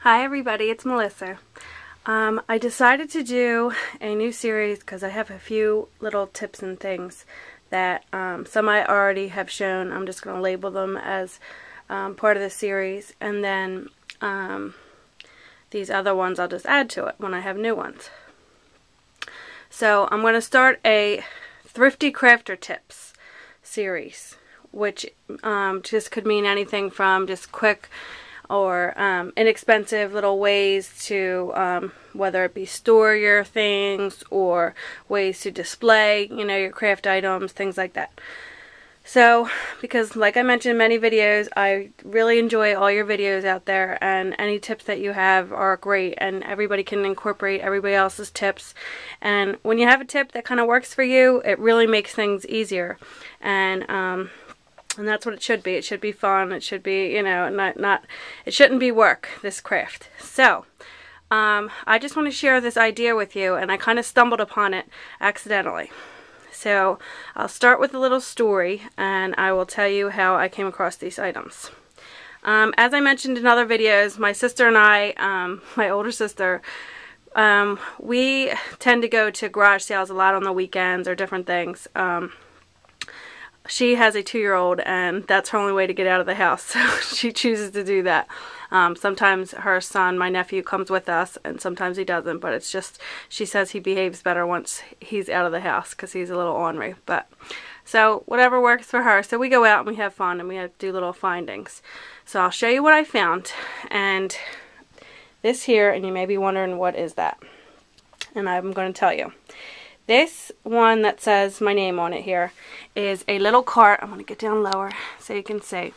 Hi everybody, it's Melissa. I decided to do a new series because I have a few little tips and things that some I already have shown. I'm just going to label them as part of the series, and then these other ones I'll just add to it when I have new ones. So I'm going to start a Thrifty Crafter Tips series, which just could mean anything from just quick or inexpensive little ways to whether it be store your things or ways to display, your craft items, things like that. So, because like I mentioned in many videos, I really enjoy all your videos out there, and any tips that you have are great, and everybody can incorporate everybody else's tips. And when you have a tip that kind of works for you, it really makes things easier. And that's what it should be. It should be fun. It should be, it shouldn't be work, this craft. So, I just want to share this idea with you, and I kind of stumbled upon it accidentally. So, I'll start with a little story, and I will tell you how I came across these items. As I mentioned in other videos, my sister and I, my older sister, we tend to go to garage sales a lot on the weekends or different things. She has a 2-year-old, and that's her only way to get out of the house, so she chooses to do that. Sometimes her son, my nephew, comes with us, and sometimes he doesn't, but it's just, she says he behaves better once he's out of the house because he's a little ornery. But so whatever works for her. So we go out and we have fun, and we do little findings. So I'll show you what I found, and this here, and you may be wondering what is that, and I'm going to tell you. This one that says my name on it here is a little cart. I'm going to get down lower so you can see.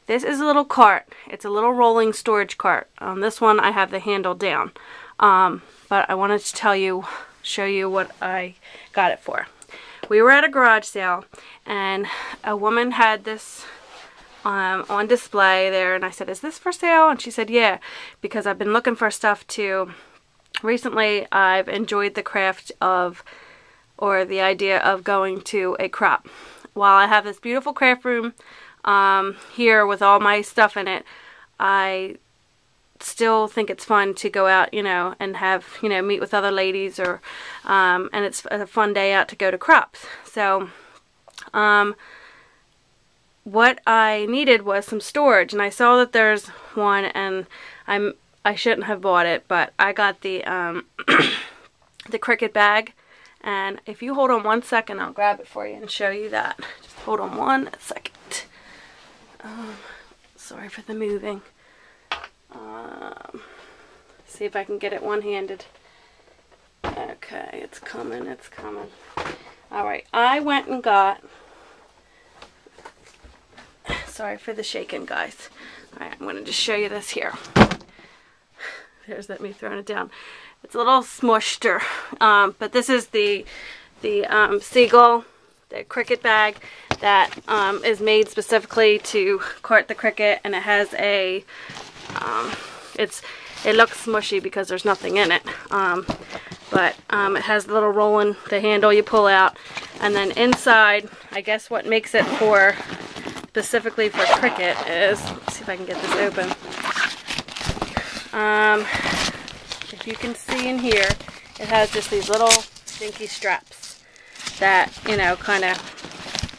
This is a little cart. It's a little rolling storage cart. On this one I have the handle down. But I wanted to show you what I got it for. We were at a garage sale, and a woman had this on display there, and I said, "Is this for sale?" And she said, "Yeah," because I've been looking for stuff to... Recently I've enjoyed the craft of... or the idea of going to a crop. While I have this beautiful craft room here with all my stuff in it, I still think it's fun to go out, and have, meet with other ladies, or and it's a fun day out to go to crops. So what I needed was some storage, and I saw that there's one, and I shouldn't have bought it, but I got the the Cricut bag. And if you hold on 1 second, I'll grab it for you and show you that. Just hold on 1 second. Sorry for the moving. See if I can get it one-handed. Okay, it's coming, it's coming. Alright, I went and got... Sorry for the shaking, guys. Alright, I'm going to just show you this here. There's me throwing it down. It's a little smushed, but this is the Seagull, the Cricut bag that is made specifically to cart the Cricut, and it has a, it looks smushy because there's nothing in it, but it has the little rolling, the handle you pull out, and then inside, I guess what makes it for, specifically for Cricut is, let's see if I can get this open. If you can see in here, it has just these little dinky straps that, kind of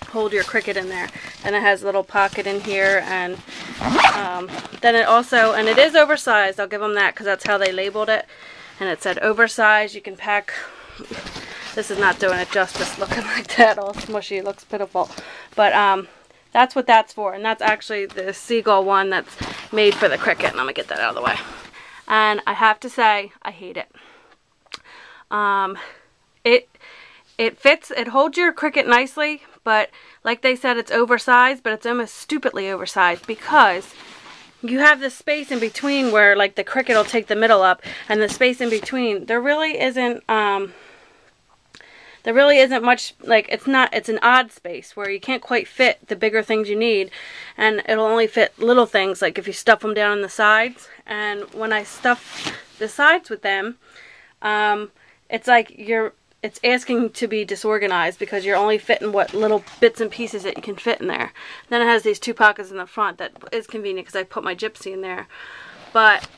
hold your Cricut in there. And it has a little pocket in here, and then it also, and it is oversized, I'll give them that because that's how they labeled it. And it said oversized, you can pack, this is not doing it justice looking like that, all smushy, it looks pitiful. But that's what that's for, and that's actually the Seagull one that's made for the Cricut, and I'm going to get that out of the way. And I have to say, I hate it. It fits, it holds your Cricut nicely, but like they said, it's oversized, but it's almost stupidly oversized because you have this space in between where like the Cricut will take the middle up, and the space in between, there really isn't much, like it's an odd space where you can't quite fit the bigger things you need, and it'll only fit little things like if you stuff them down in the sides. And when I stuff the sides with them, it's like it's asking to be disorganized because you're only fitting what little bits and pieces that you can fit in there. Then it has these 2 pockets in the front that is convenient because I put my gypsy in there. But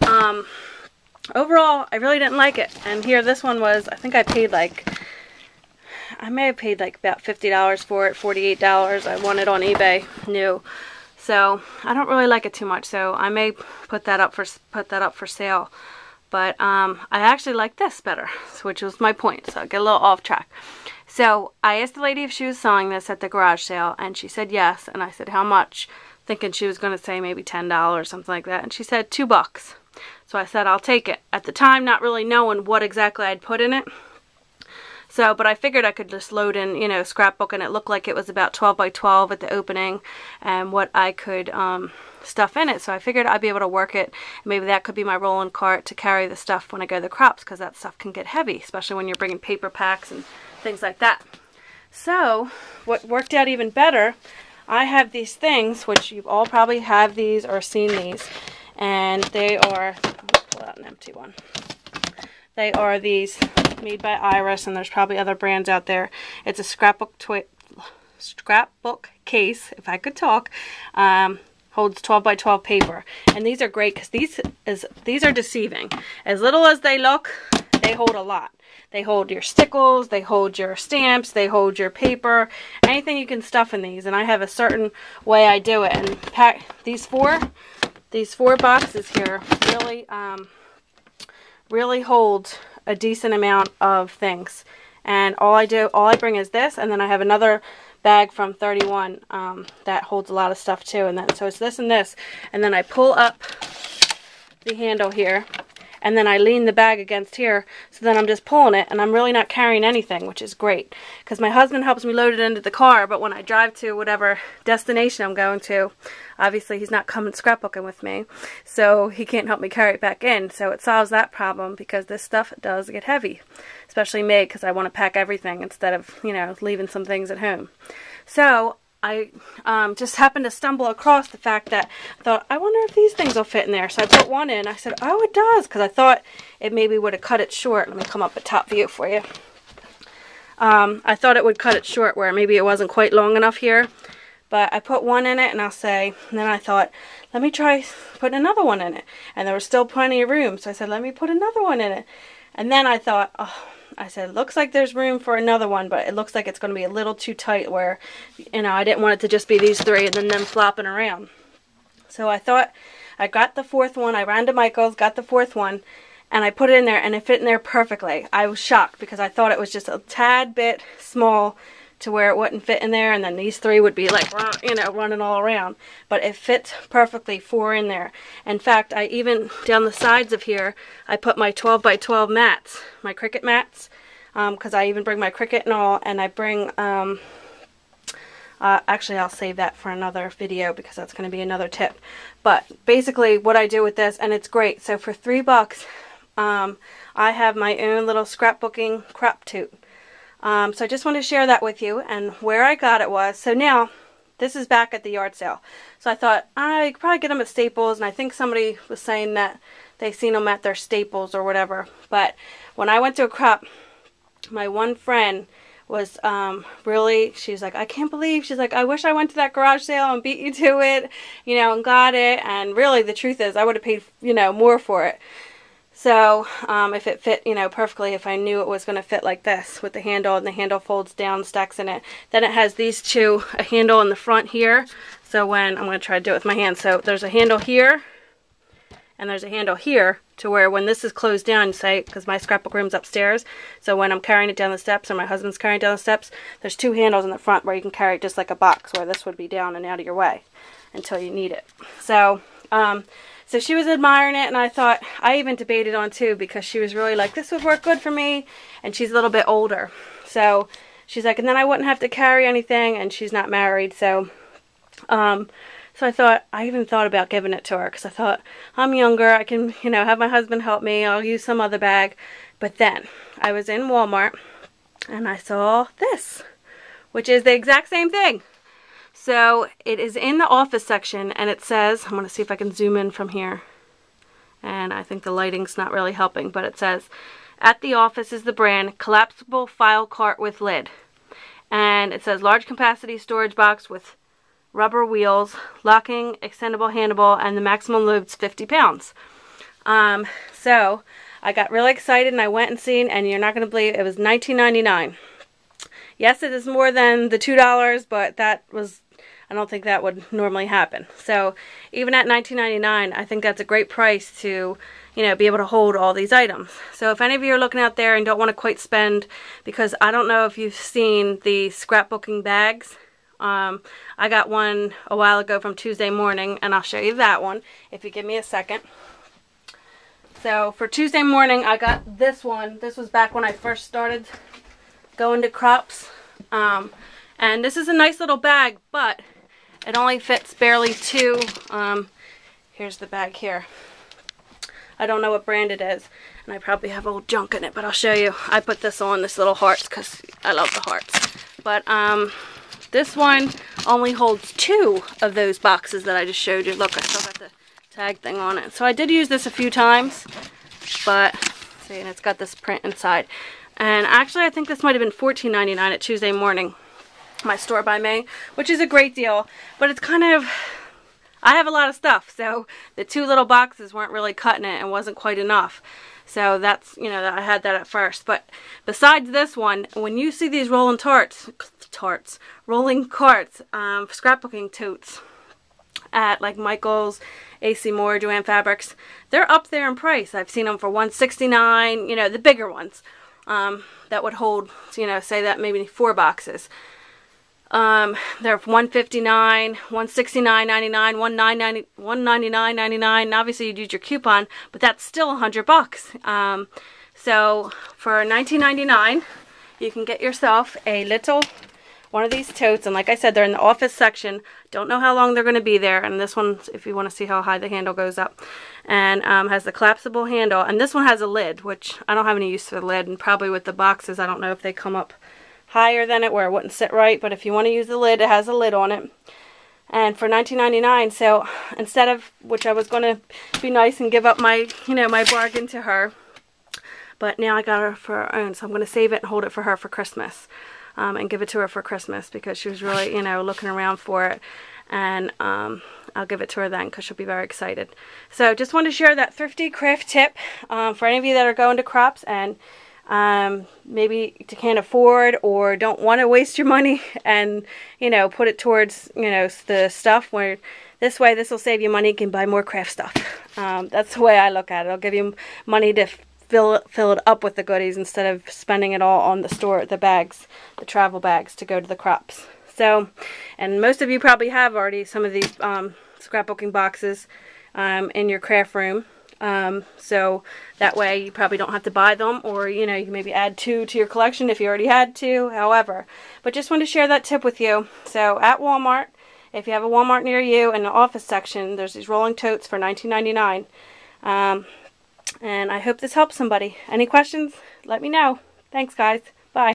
overall, I really didn't like it. And here, this one was, I think I paid like, I may have paid like about $50 for it, $48. I won it on eBay new. So I don't really like it too much. So I may put that up for sale. But I actually like this better, which was my point. So I get a little off track. So I asked the lady if she was selling this at the garage sale, and she said yes. And I said, how much? Thinking she was going to say maybe $10, something like that. And she said $2. So I said, I'll take it. At the time, not really knowing what exactly I'd put in it. So, but I figured I could just load in, you know, scrapbook, and it looked like it was about 12 by 12 at the opening, and what I could stuff in it. So I figured I'd be able to work it. Maybe that could be my rolling cart to carry the stuff when I go to the crops, because that stuff can get heavy, especially when you're bringing paper packs and things like that. So what worked out even better, I have these things, which you all probably have these or seen these, and they are, I'll pull out an empty one. They are these made by Iris, and there's probably other brands out there. It's a scrapbook case, if I could talk. Holds 12 by 12 paper, and these are great because these are deceiving. As little as they look, they hold a lot. They hold your stickles, they hold your stamps, they hold your paper, anything you can stuff in these. And I have a certain way I do it. And pack these four boxes here really hold a decent amount of things. And all I bring is this, and then I have another bag from 31 that holds a lot of stuff too. And then so it's this and this, and then I pull up the handle here, and then I lean the bag against here, so then I'm just pulling it, and I'm really not carrying anything, which is great because my husband helps me load it into the car. But when I drive to whatever destination I'm going to, obviously he's not coming scrapbooking with me, so he can't help me carry it back in. So it solves that problem, because this stuff does get heavy, especially me, because I want to pack everything instead of, you know, leaving some things at home. So I just happened to stumble across the fact that I thought, I wonder if these things will fit in there. So I put one in. I said, oh, it does, because I thought it maybe would have cut it short. Let me come up at top view for you. I thought it would cut it short where maybe it wasn't quite long enough here. But I put one in it, and and then I thought, let me try putting another one in it. And there was still plenty of room. So I said, let me put another one in it. And then I thought, oh, I said, looks like there's room for another one, but it looks like it's going to be a little too tight where, you know, I didn't want it to just be these three and then them flopping around. So I thought, I got the fourth one. I ran to Michael's, got the fourth one, and I put it in there, and it fit in there perfectly. I was shocked because I thought it was just a tad bit small to where it wouldn't fit in there, and then these three would be like, you know, running all around. But it fits perfectly, 4 in there. In fact, I even, down the sides of here, I put my 12 by 12 mats, my Cricut mats, because I even bring my Cricut and all, and I bring, actually I'll save that for another video, because that's going to be another tip. But basically what I do with this, and it's great, so for $3, I have my own little scrapbooking crop tote. So I just want to share that with you, and where I got it was, so now this is back at the yard sale. So I thought I could probably get them at Staples, and I think somebody was saying that they seen them at their Staples or whatever. But when I went to a crop, my one friend was really, she's like, I can't believe, she's like, I wish I went to that garage sale and beat you to it, you know, and got it. And really the truth is I would have paid, you know, more for it. So if it fit, you know, perfectly, if I knew it was going to fit like this with the handle, and the handle folds down, stacks in it. Then it has these two, a handle in the front here. So when, I'm going to try to do it with my hand. So there's a handle here, and there's a handle here, to where when this is closed down, say, because my scrapbook room's upstairs, so when I'm carrying it down the steps, or my husband's carrying it down the steps, there's 2 handles in the front where you can carry it just like a box, where this would be down and out of your way until you need it. So, so she was admiring it, and I thought, I even debated on too, because she was really like, this would work good for me, and she's a little bit older. So she's like, and then I wouldn't have to carry anything, and she's not married, so so I thought, I even thought about giving it to her, because I thought, I'm younger, I can, you know, have my husband help me, I'll use some other bag. But then I was in Walmart, and I saw this, which is the exact same thing. So it is in the office section, and it says, I'm going to see if I can zoom in from here, and I think the lighting's not really helping, but it says, at the office is the brand collapsible file cart with lid. And it says large capacity storage box with rubber wheels, locking, extendable handle, and the maximum load's 50 pounds. So I got really excited and I went and seen, and you're not going to believe it was $19.99. Yes, it is more than the $2, but that was, I don't think that would normally happen. So even at $19.99, I think that's a great price to, you know, be able to hold all these items. So if any of you are looking out there and don't want to quite spend, because I don't know if you've seen the scrapbooking bags. I got one a while ago from Tuesday Morning, and I'll show you that one if you give me a second. So for Tuesday Morning, I got this one. This was back when I first started going to crops. And this is a nice little bag, but it only fits barely two. Here's the bag here. I don't know what brand it is, and I probably have old junk in it, but I'll show you. I put this on, this little hearts, because I love the hearts. But this one only holds two of those boxes that I just showed you. Look, I still got the tag thing on it. So I did use this a few times, but see, and it's got this print inside. And actually, I think this might have been $14.99 at Tuesday Morning, my store by me, which is a great deal. But it's kind of, I have a lot of stuff, so the two little boxes weren't really cutting it and wasn't quite enough. So that's, you know, I had that at first. But besides this one, when you see these rolling rolling carts, scrapbooking totes at like Michael's, AC Moore, Joann Fabrics, they're up there in price. I've seen them for $169, you know, the bigger ones. That would hold, you know, say that maybe 4 boxes. They're $159, $169.99, $199.99. Obviously, you'd use your coupon, but that's still $100. So for $19.99, you can get yourself a little one of these totes. And like I said, they're in the office section. Don't know how long they're going to be there. And this one, if you want to see how high the handle goes up, and has the collapsible handle. And this one has a lid, which I don't have any use for the lid. And probably with the boxes, I don't know if they come up higher than it where it wouldn't sit right. But if you want to use the lid, it has a lid on it. And for $19.99, so instead of, which I was going to be nice and give up my, you know, my bargain to her, but now I got her for her own, so I'm going to save it and hold it for her for Christmas. And give it to her for Christmas, because she was really, you know, looking around for it. And I'll give it to her then, because she'll be very excited. So just wanted to share that thrifty craft tip for any of you that are going to crops and maybe can't afford or don't want to waste your money, and, you know, put it towards, you know, the stuff where this way this will save you money. You can buy more craft stuff. That's the way I look at it. It'll give you money to fill it up with the goodies instead of spending it all on the store, the bags, the travel bags to go to the crops. So, and most of you probably have already some of these scrapbooking boxes in your craft room. So that way you probably don't have to buy them, or, you know, you can maybe add 2 to your collection if you already had 2, however. But just wanted to share that tip with you. So at Walmart, if you have a Walmart near you, in the office section, there's these rolling totes for $19.99. And I hope this helps somebody. Any questions? Let me know. Thanks, guys.